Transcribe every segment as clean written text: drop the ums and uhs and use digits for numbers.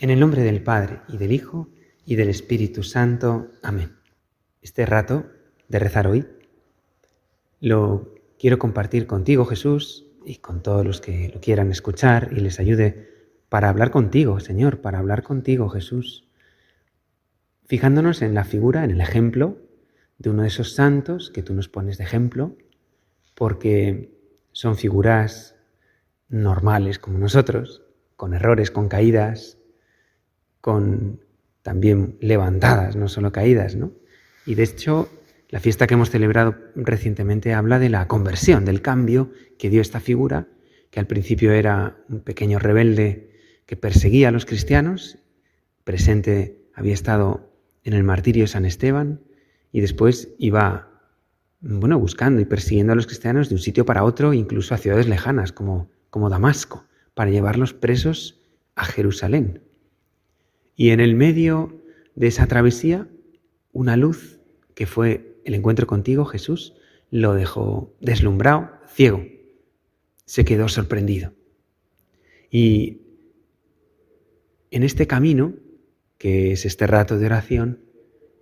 En el nombre del Padre, y del Hijo, y del Espíritu Santo. Amén. Este rato de rezar hoy lo quiero compartir contigo, Jesús, y con todos los que lo quieran escuchar y les ayude para hablar contigo, Señor, para hablar contigo, Jesús. Fijándonos en la figura, en el ejemplo de uno de esos santos que tú nos pones de ejemplo, porque son figuras normales como nosotros, con errores, con caídas, con también levantadas, no solo caídas, ¿no? Y de hecho, la fiesta que hemos celebrado recientemente habla de la conversión, del cambio que dio esta figura, que al principio era un pequeño rebelde que perseguía a los cristianos, presente había estado en el martirio de San Esteban, y después iba buscando y persiguiendo a los cristianos de un sitio para otro, incluso a ciudades lejanas, como Damasco, para llevarlos presos a Jerusalén. Y en el medio de esa travesía, una luz que fue el encuentro contigo, Jesús, lo dejó deslumbrado, ciego. Se quedó sorprendido. Y en este camino, que es este rato de oración,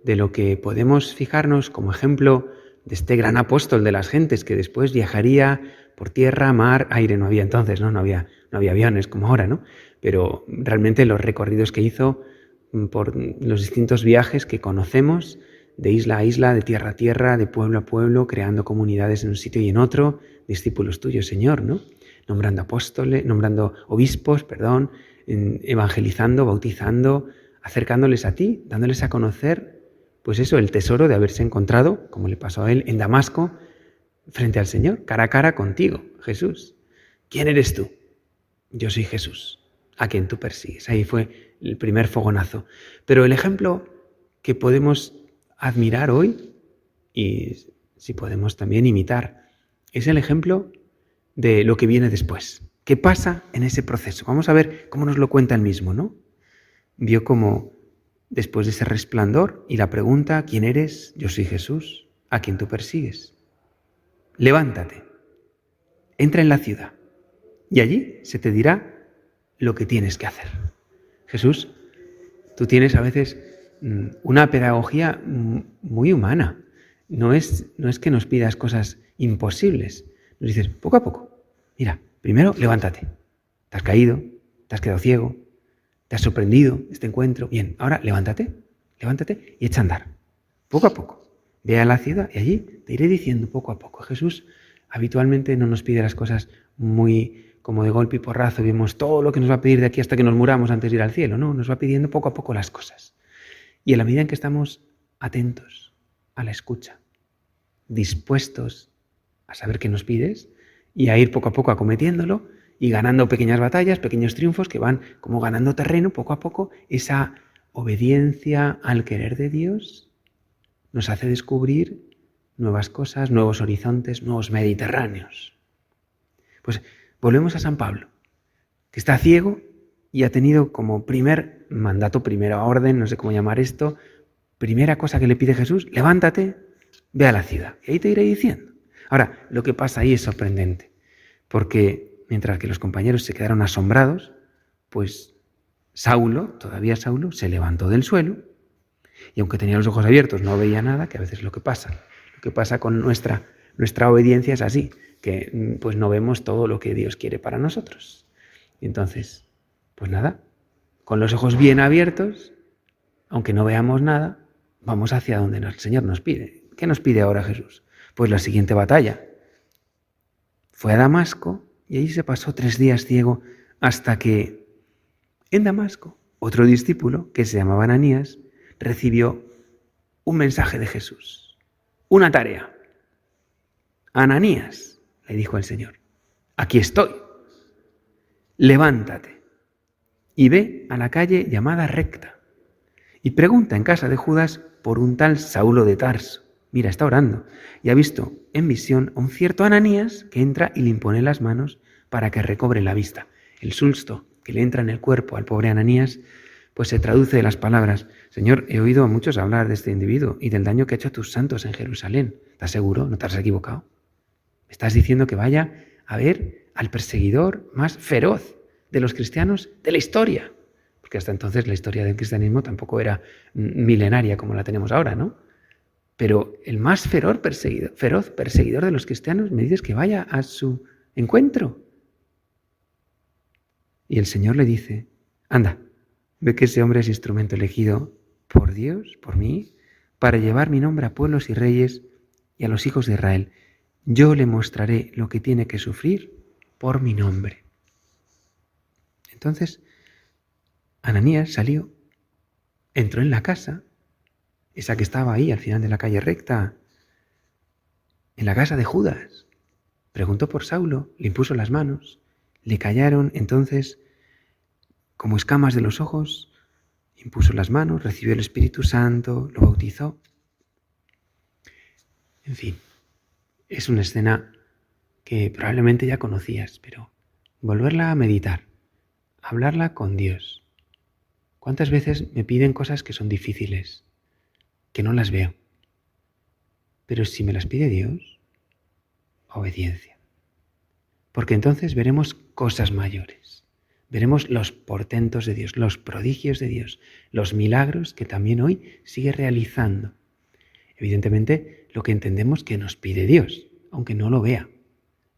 de lo que podemos fijarnos como ejemplo de este gran apóstol de las gentes que después viajaría por tierra, mar, aire. No había entonces, no había aviones como ahora, ¿no? Pero realmente los recorridos que hizo por los distintos viajes que conocemos, de isla a isla, de tierra a tierra, de pueblo a pueblo, creando comunidades en un sitio y en otro, discípulos tuyos, Señor, ¿no? Nombrando apóstoles, nombrando obispos, evangelizando, bautizando, acercándoles a ti, dándoles a conocer, pues eso, el tesoro de haberse encontrado, como le pasó a él en Damasco, frente al Señor, cara a cara contigo, Jesús. ¿Quién eres tú? Yo soy Jesús, a quien tú persigues. Ahí fue el primer fogonazo. Pero el ejemplo que podemos admirar hoy, y si podemos también imitar, es el ejemplo de lo que viene después. ¿Qué pasa en ese proceso? Vamos a ver cómo nos lo cuenta él mismo, ¿no? Vio como después de ese resplandor y la pregunta, ¿quién eres? Yo soy Jesús, a quien tú persigues. Levántate, entra en la ciudad y allí se te dirá lo que tienes que hacer. Jesús, tú tienes a veces una pedagogía muy humana. No es que nos pidas cosas imposibles. Nos dices, poco a poco. Mira, primero levántate. Te has caído, te has quedado ciego, te has sorprendido este encuentro. Bien, ahora levántate y echa a andar. Poco a poco. Ve a la ciudad y allí te iré diciendo poco a poco. Jesús habitualmente no nos pide las cosas muy como de golpe y porrazo, vemos todo lo que nos va a pedir de aquí hasta que nos muramos antes de ir al cielo. No, nos va pidiendo poco a poco las cosas. Y en la medida en que estamos atentos a la escucha, dispuestos a saber qué nos pides y a ir poco a poco acometiéndolo y ganando pequeñas batallas, pequeños triunfos que van como ganando terreno poco a poco, esa obediencia al querer de Dios nos hace descubrir nuevas cosas, nuevos horizontes, nuevos mediterráneos. Pues volvemos a San Pablo, que está ciego y ha tenido como primer mandato, primera orden, no sé cómo llamar esto, primera cosa que le pide Jesús, levántate, ve a la ciudad. Y ahí te iré diciendo. Ahora, lo que pasa ahí es sorprendente, porque mientras que los compañeros se quedaron asombrados, pues todavía Saulo, se levantó del suelo y aunque tenía los ojos abiertos no veía nada, que a veces es lo que pasa con nuestra obediencia es así, que pues no vemos todo lo que Dios quiere para nosotros. Y entonces, pues nada, con los ojos bien abiertos, aunque no veamos nada, vamos hacia donde el Señor nos pide. ¿Qué nos pide ahora Jesús? Pues la siguiente batalla. Fue a Damasco y allí se pasó 3 días ciego hasta que en Damasco otro discípulo que se llamaba Ananías recibió un mensaje de Jesús, una tarea. Ananías, le dijo el Señor, aquí estoy. Levántate y ve a la calle llamada Recta y pregunta en casa de Judas por un tal Saulo de Tarso. Mira, está orando y ha visto en visión a un cierto Ananías que entra y le impone las manos para que recobre la vista. El susto que le entra en el cuerpo al pobre Ananías, pues se traduce de las palabras: Señor, he oído a muchos hablar de este individuo y del daño que ha hecho a tus santos en Jerusalén. ¿Estás seguro? ¿No te has equivocado? Me estás diciendo que vaya a ver al perseguidor más feroz de los cristianos de la historia. porque hasta entonces la historia del cristianismo tampoco era milenaria como la tenemos ahora, ¿no? Pero el más feroz perseguidor de los cristianos me dices que vaya a su encuentro. Y el Señor le dice, anda, ve que ese hombre es instrumento elegido por Dios, por mí, para llevar mi nombre a pueblos y reyes y a los hijos de Israel. Yo le mostraré lo que tiene que sufrir por mi nombre. Entonces, Ananías salió, entró en la casa, esa que estaba ahí al final de la calle recta, en la casa de Judas. Preguntó por Saulo, le impuso las manos, le cayeron entonces como escamas de los ojos, impuso las manos, recibió el Espíritu Santo, lo bautizó. En fin, es una escena que probablemente ya conocías, pero volverla a meditar, hablarla con Dios. ¿Cuántas veces me piden cosas que son difíciles, que no las veo? Pero si me las pide Dios, obediencia. Porque entonces veremos cosas mayores. Veremos los portentos de Dios, los prodigios de Dios, los milagros que también hoy sigue realizando. Evidentemente, lo que entendemos que nos pide Dios, aunque no lo vea.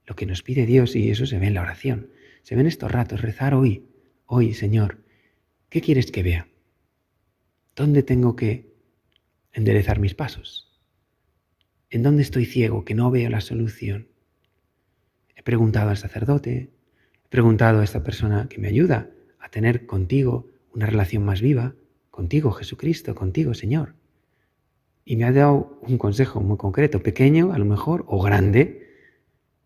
Lo que nos pide Dios, y eso se ve en la oración, se ve en estos ratos, rezar hoy, Señor, ¿qué quieres que vea? ¿Dónde tengo que enderezar mis pasos? ¿En dónde estoy ciego que no veo la solución? He preguntado al sacerdote, he preguntado a esta persona que me ayuda a tener contigo una relación más viva, contigo Jesucristo, contigo Señor. Y me ha dado un consejo muy concreto, pequeño a lo mejor, o grande.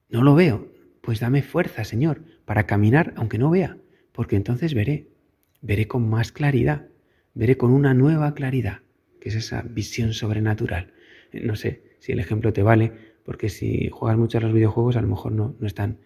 No lo veo, pues dame fuerza, Señor, para caminar aunque no vea, porque entonces veré con más claridad, veré con una nueva claridad, que es esa visión sobrenatural. No sé si el ejemplo te vale, porque si juegas mucho a los videojuegos a lo mejor no es tan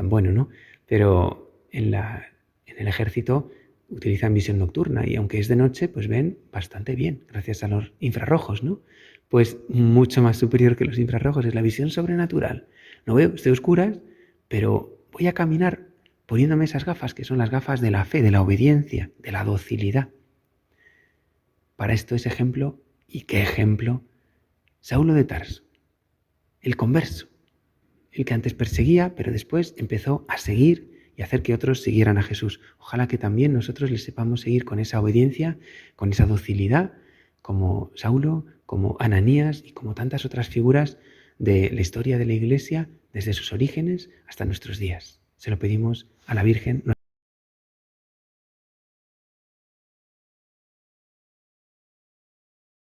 bueno, ¿no? Pero en el ejército utilizan visión nocturna y aunque es de noche, pues ven bastante bien, gracias a los infrarrojos, ¿no? Pues mucho más superior que los infrarrojos, es la visión sobrenatural. No veo, estoy a oscuras, pero voy a caminar poniéndome esas gafas que son las gafas de la fe, de la obediencia, de la docilidad. Para esto es ejemplo, ¿y qué ejemplo? Saulo de Tarso, el converso, el que antes perseguía, pero después empezó a seguir y hacer que otros siguieran a Jesús. Ojalá que también nosotros les sepamos seguir con esa obediencia, con esa docilidad, como Saulo, como Ananías y como tantas otras figuras de la historia de la Iglesia, desde sus orígenes hasta nuestros días. Se lo pedimos a la Virgen.